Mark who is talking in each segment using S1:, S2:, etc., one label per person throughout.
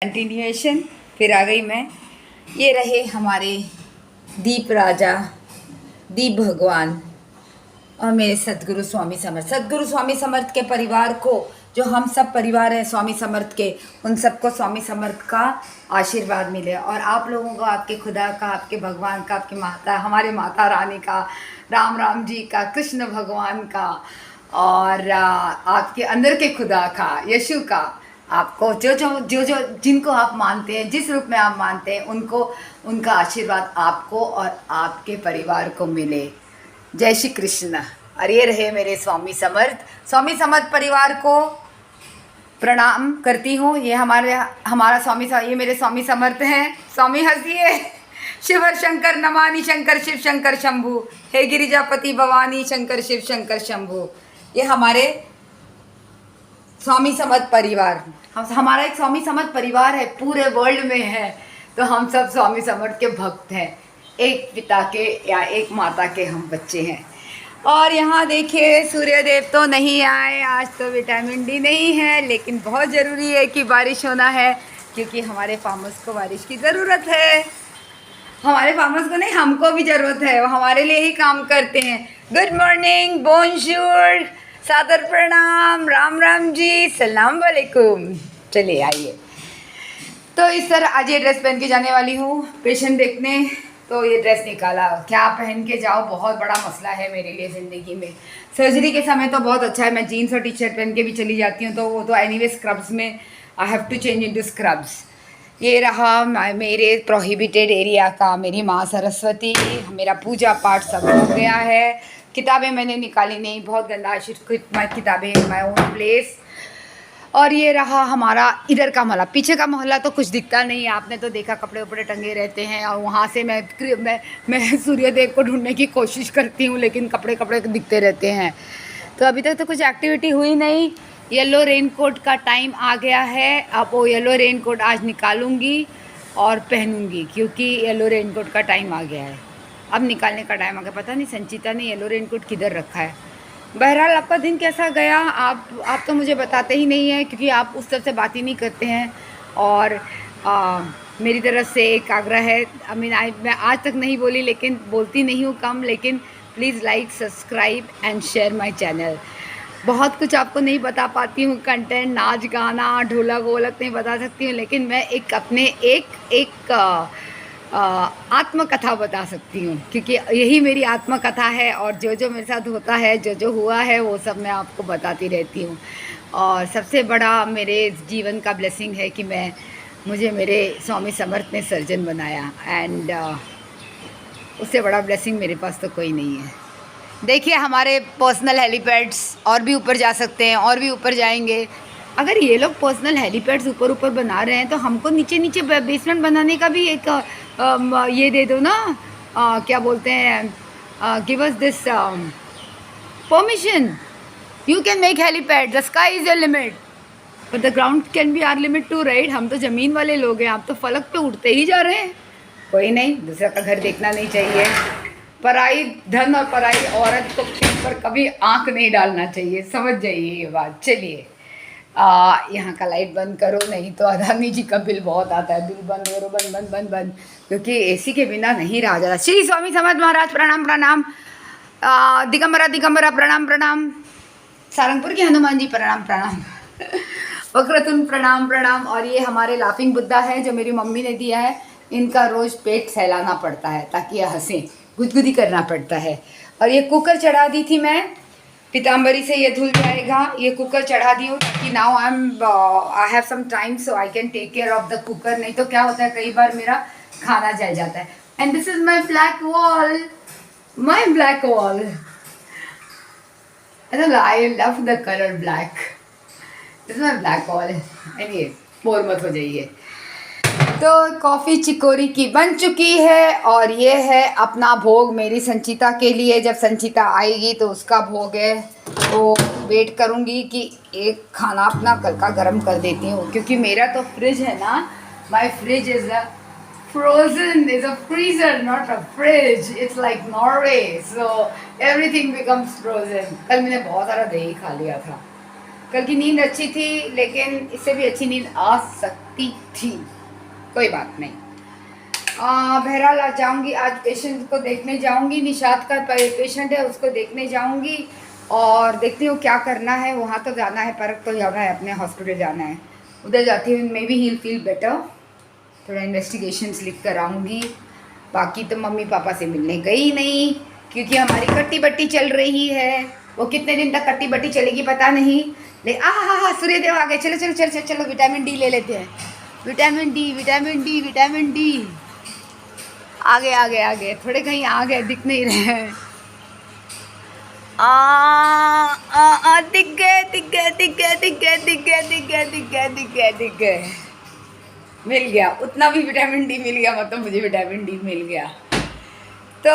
S1: Continuation फिर आ गई मैं। ये रहे हमारे दीप राजा, दीप भगवान और मेरे सदगुरु स्वामी समर्थ। सदगुरु स्वामी समर्थ के परिवार को, जो हम सब परिवार हैं स्वामी समर्थ के, उन सबको स्वामी समर्थ का आशीर्वाद मिले और आप लोगों को आपके खुदा का, आपके भगवान का, आपकी माता, हमारे माता रानी का, राम जी का, कृष्ण भगवान का और आपके अंदर के खुदा का, यीशु का, आपको जो जिनको आप मानते हैं, जिस रूप में आप मानते हैं, उनको उनका आशीर्वाद आपको और आपके परिवार को मिले। जय श्री कृष्ण। और ये रहे मेरे स्वामी समर्थ परिवार को प्रणाम करती हूँ। ये हमारा ये मेरे स्वामी समर्थ हैं। स्वामी हंसिए। शिव शंकर नमानि शंकर शिव शंकर शंभु, हे गिरिजापति भवानी शंकर शिव शंकर शंभु। ये हमारे स्वामी समर्थ परिवार, हमारा एक स्वामी समर्थ परिवार है, पूरे वर्ल्ड में है। तो हम सब स्वामी समर्थ के भक्त हैं, एक पिता के या एक माता के हम बच्चे हैं। और यहाँ देखिए सूर्यदेव तो नहीं आए आज, तो विटामिन डी नहीं है, लेकिन बहुत ज़रूरी है कि बारिश होना है, क्योंकि हमारे फार्मर्स को बारिश की ज़रूरत है। हमारे फार्मर्स को नहीं, हमको भी ज़रूरत है, वो हमारे लिए ही काम करते हैं। गुड मॉर्निंग, बोनजूर, सादर प्रणाम, राम जी, सलाम वालेकुम। चलिए आइए। तो इस तरह आज ये ड्रेस पहन के जाने वाली हूँ पेशेंट देखने। तो ये ड्रेस निकाला, क्या पहन के जाओ, बहुत बड़ा मसला है मेरे लिए ज़िंदगी में। सर्जरी के समय तो बहुत अच्छा है, मैं जीन्स और टी शर्ट पहन के भी चली जाती हूँ, तो वो तो एनीवे स्क्रब्स में I have to change into scrubs. ये रहा मेरे प्रोहिबिटेड एरिया का, मेरी माँ सरस्वती, मेरा पूजा पाठ सब हो गया है। किताबें मैंने निकाली नहीं, बहुत गंदा किताबें, माई ओन प्लेस। और ये रहा हमारा इधर का मोहल्ला। पीछे का मोहल्ला तो कुछ दिखता नहीं है, आपने तो देखा कपड़े उपड़े टंगे रहते हैं, और वहाँ से मैं सूर्यदेव को ढूंढने की कोशिश करती हूँ, लेकिन कपड़े दिखते रहते हैं। तो अभी तक तो कुछ एक्टिविटी हुई नहीं। येलो रेनकोट का टाइम आ गया है, अब वो येलो रेनकोट आज निकालूंगी और पहनूंगी, क्योंकि येलो रेनकोट का टाइम आ गया है। अब निकालने का टाइम आ गया। पता नहीं संचिता ने येलो रेनकोट किधर रखा है। बहरहाल आपका दिन कैसा गया? आप तो मुझे बताते ही नहीं हैं, क्योंकि आप उस तरफ से बात ही नहीं करते हैं। और मेरी तरफ से एक आग्रह है, मैं आज तक नहीं बोली, लेकिन बोलती नहीं हूँ कम, लेकिन please like, subscribe and share my channel. बहुत कुछ आपको नहीं बता पाती हूँ, कंटेंट, नाच गाना, ढोलक वोलक नहीं बता सकती हूँ, लेकिन मैं एक आत्मकथा बता सकती हूँ, क्योंकि यही मेरी आत्मकथा है। और जो मेरे साथ होता है, जो हुआ है, वो सब मैं आपको बताती रहती हूँ। और सबसे बड़ा मेरे जीवन का ब्लेसिंग है कि मुझे मेरे स्वामी समर्थ ने सर्जन बनाया, एंड उससे बड़ा ब्लेसिंग मेरे पास तो कोई नहीं है। देखिए हमारे पर्सनल हेलीपैड्स और भी ऊपर जा सकते हैं, और भी ऊपर जाएंगे। अगर ये लोग पर्सनल हेलीपैड्स ऊपर बना रहे हैं, तो हमको नीचे बेसमेंट बनाने का भी एक ये दे दो ना, क्या बोलते हैं, give us this permission. You can make helipad, the sky is your limit, but the ground can be our limit too, right? हम तो ज़मीन वाले लोग हैं, आप तो फलक पे उड़ते ही जा रहे हैं। कोई नहीं, दूसरा का घर देखना नहीं चाहिए। पराई धन और पराई औरत को पर कभी आंख नहीं डालना चाहिए, समझ जाइए ये बात। चलिए यहाँ का लाइट बंद करो, नहीं तो अदानी जी का बिल बहुत आता है। बिल बंद करो, बंद, क्योंकि एसी के बिना नहीं रहा जाता। श्री स्वामी समर्थ महाराज प्रणाम। दिगंबरा प्रणाम। सारंगपुर के हनुमान जी प्रणाम। वक्रतुंड प्रणाम। और ये हमारे लाफिंग बुद्धा है, जो मेरी मम्मी ने दिया है। इनका रोज़ पेट सहलाना पड़ता है ताकि यह हंसें, गुदगुदी करना पड़ता है। और ये कुकर चढ़ा दी थी मैं, पीताम्बरी से ये धुल जाएगा। ये कुकर चढ़ा दी हूँ कि now I have some time, so I can take care of the cooker. नहीं तो क्या होता है, कई बार मेरा खाना जल जाता है। And this is my black wall, I love the colour black. This is my black wall. Anyway, bore मत हो जाइए। तो कॉफ़ी चिकोरी की बन चुकी है, और ये है अपना भोग मेरी संचिता के लिए। जब संचिता आएगी तो उसका भोग है, तो वेट करूँगी कि एक खाना अपना कल का गर्म कर देती हूँ, क्योंकि मेरा तो फ्रिज है ना, my fridge is a frozen, is a freezer, not a fridge. It's like Norway, so everything becomes frozen. कल मैंने बहुत सारा दही खा लिया था, कल की नींद अच्छी थी, लेकिन इससे भी अच्छी नींद आ सकती थी। कोई बात नहीं। बहरहाल आज जाऊँगी, आज पेशेंट को देखने जाऊँगी। निशात का पेशेंट है, उसको देखने जाऊँगी और देखती हूँ क्या करना है। वहाँ तो जाना है, परख तो जाना है, अपने हॉस्पिटल जाना है। उधर जाती हूँ, may be he will feel better. थोड़ा इन्वेस्टिगेशंस लिख कर आऊँगी। बाकी तो मम्मी पापा से मिलने गई नहीं, क्योंकि हमारी कट्टी बट्टी चल रही है। वो कितने दिन तक कट्टी बट्टी चलेगी पता नहीं। ले हाँ, सूर्यदेव आ गए। चलो चलो चलो चलो चलो, विटामिन डी ले लेते हैं। Vitamin D vitamin D vitamin D. आगे आगे आगे, थोड़े कहीं आ गए, दिख नहीं रहे हैं। दिख गए दिख गए दिख गए दिख गए दिख गए दिख गए दिख गए दिख गए दिख गए। मिल गया, उतना भी विटामिन डी मिल गया, मतलब मुझे विटामिन डी मिल गया। तो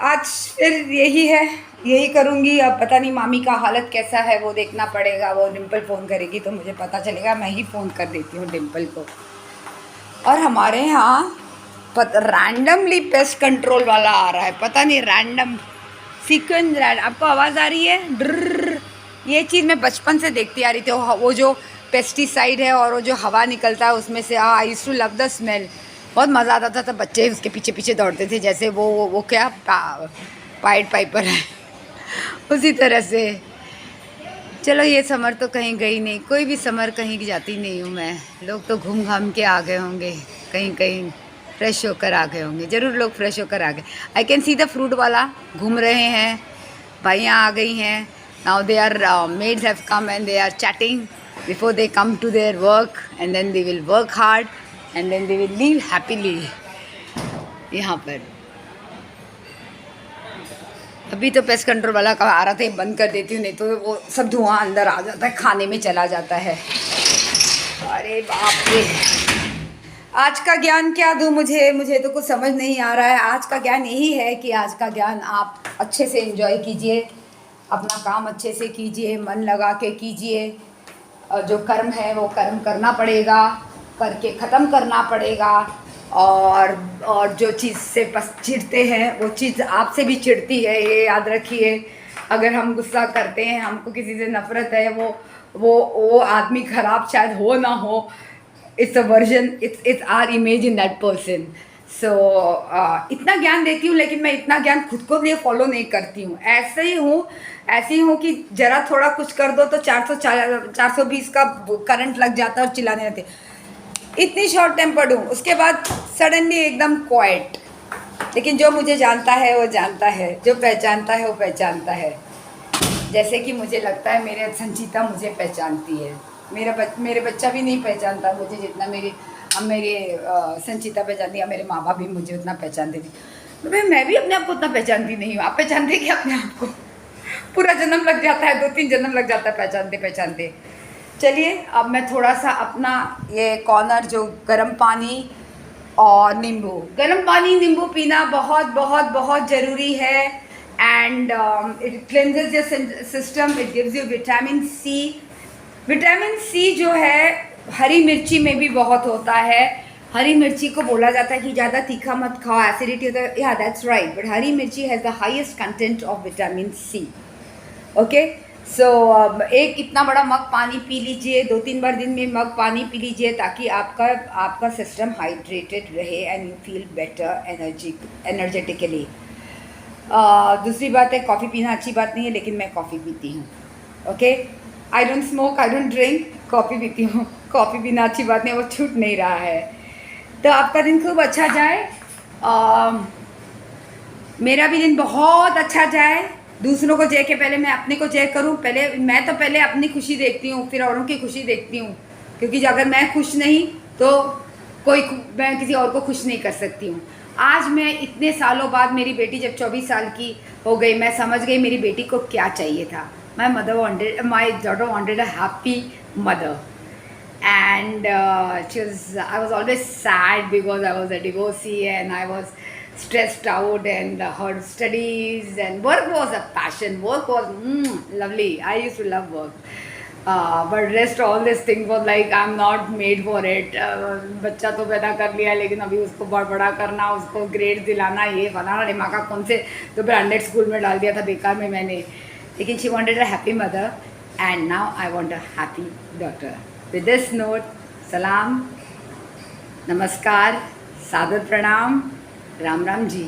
S1: आज फिर यही है, यही करूँगी। अब पता नहीं मामी का हालत कैसा है, वो देखना पड़ेगा। वो डिम्पल फ़ोन करेगी तो मुझे पता चलेगा। मैं ही फ़ोन कर देती हूँ डिम्पल को। और हमारे यहाँ रैंडमली पेस्ट कंट्रोल वाला आ रहा है, पता नहीं रैंडम सीक्वेंस। आपको आवाज़ आ रही है? ड्रर। ये चीज़ मैं बचपन से देखती आ रही थी। वो जो पेस्टिसाइड है और वो जो हवा निकलता है उसमें से, I used to love the smell. बहुत मज़ा आता था। तब बच्चे उसके पीछे पीछे दौड़ते थे, जैसे वो क्या पाइड पाइपर है उसी तरह से। चलो, ये समर तो कहीं गई नहीं, कोई भी समर कहीं जाती नहीं हूँ मैं। लोग तो घूम घाम के आ गए होंगे, कहीं कहीं फ्रेश होकर आ गए होंगे। ज़रूर लोग फ्रेश होकर आ गए। I can see the fruit वाला घूम रहे हैं, भाइयाँ आ गई हैं। Now they are maids have come and they are chatting before they come to their work, and then they will work hard and then they will leave happily। यहाँ पर अभी तो पेस्ट कंट्रोल वाला का आ रहा था, बंद कर देती हूँ, नहीं तो वो सब धुआं अंदर आ जाता है, खाने में चला जाता है। अरे बाप रे, आज का ज्ञान क्या दूँ मुझे तो कुछ समझ नहीं आ रहा है। आज का ज्ञान यही है कि आज का ज्ञान आप अच्छे से एंजॉय कीजिए, अपना काम अच्छे से कीजिए, मन लगा के कीजिए। जो कर्म है वो कर्म करना पड़ेगा, करके ख़त्म करना पड़ेगा। और जो चीज़ से चिढ़ते हैं वो चीज़ आपसे भी चिढ़ती है, ये याद रखिए। अगर हम गुस्सा करते हैं, हमको किसी से नफ़रत है, वो आदमी ख़राब शायद हो ना हो, it's a version, it's our image in that person. So इतना ज्ञान देती हूँ, लेकिन मैं इतना ज्ञान खुद को लिए फॉलो नहीं करती हूँ। ऐसी हूँ कि ज़रा थोड़ा कुछ कर दो तो 420 का करंट लग जाता है और चिल्लाने लगते। इतनी शॉर्ट टेम्पर्ड हूँ, उसके बाद सडनली एकदम क्वाइट। लेकिन जो मुझे जानता है वो जानता है, जो पहचानता है वो पहचानता है। जैसे कि मुझे लगता है मेरे संचिता मुझे पहचानती है। मेरे बच्चा भी नहीं पहचानता मुझे जितना मेरे संचिता पहचानती है। मेरे माँ बाप भी मुझे उतना पहचानते नहीं, तो मैं भी अपने आप को उतना पहचानती नहीं हूँ। आप पहचानते क्या अपने आप को? पूरा जन्म लग जाता है, 2-3 जन्म लग जाता है पहचानते पहचानते। चलिए, अब मैं थोड़ा सा अपना ये कॉर्नर, जो गर्म पानी और नींबू, गर्म पानी नींबू पीना बहुत बहुत बहुत ज़रूरी है। And it cleanses your system, it gives you vitamin C. Vitamin C जो है हरी मिर्ची में भी बहुत होता है। हरी मिर्ची को बोला जाता है कि ज़्यादा तीखा मत खाओ, एसिडिटी होता है। या दैट्स राइट, बट हरी मिर्ची has the highest content of vitamin C. Okay, so एक इतना बड़ा मग पानी पी लीजिए, 2-3 बार दिन में मग पानी पी लीजिए, ताकि आपका सिस्टम हाइड्रेटेड रहे and you feel better energetically. दूसरी बात है, कॉफ़ी पीना अच्छी बात नहीं है, लेकिन मैं कॉफ़ी पीती हूँ। Okay, I don't smoke, I don't drink, coffee पीती हूँ। कॉफ़ी पीना अच्छी बात नहीं, वो छूट नहीं रहा है। तो आपका दिन खूब अच्छा जाए, मेरा भी दिन बहुत अच्छा जाए। दूसरों को जय के पहले मैं अपने को जय करूँ। मैं तो पहले अपनी खुशी देखती हूँ, फिर औरों की खुशी देखती हूँ, क्योंकि अगर मैं खुश नहीं तो मैं किसी और को खुश नहीं कर सकती हूँ। आज मैं इतने सालों बाद, मेरी बेटी जब 24 साल की हो गई, मैं समझ गई मेरी बेटी को क्या चाहिए था। my daughter wanted a happy mother, and I was always sad because I was a divorcee and I was stressed out, and her studies and work was a passion. Work was lovely. I used to love work, but rest all this thing was like I'm not made for it. बच्चा तो पैदा कर लिया, लेकिन अभी उसको बड़ा करना, उसको ग्रेड दिलाना, ये फलाना ढिमाका, कौन से तो ब्रांडेड स्कूल में डाल दिया था बेकार में मैंने। लेकिन she wanted a happy mother, and now I want a happy daughter. With this note, salam, namaskar, सादर प्रणाम, राम राम जी.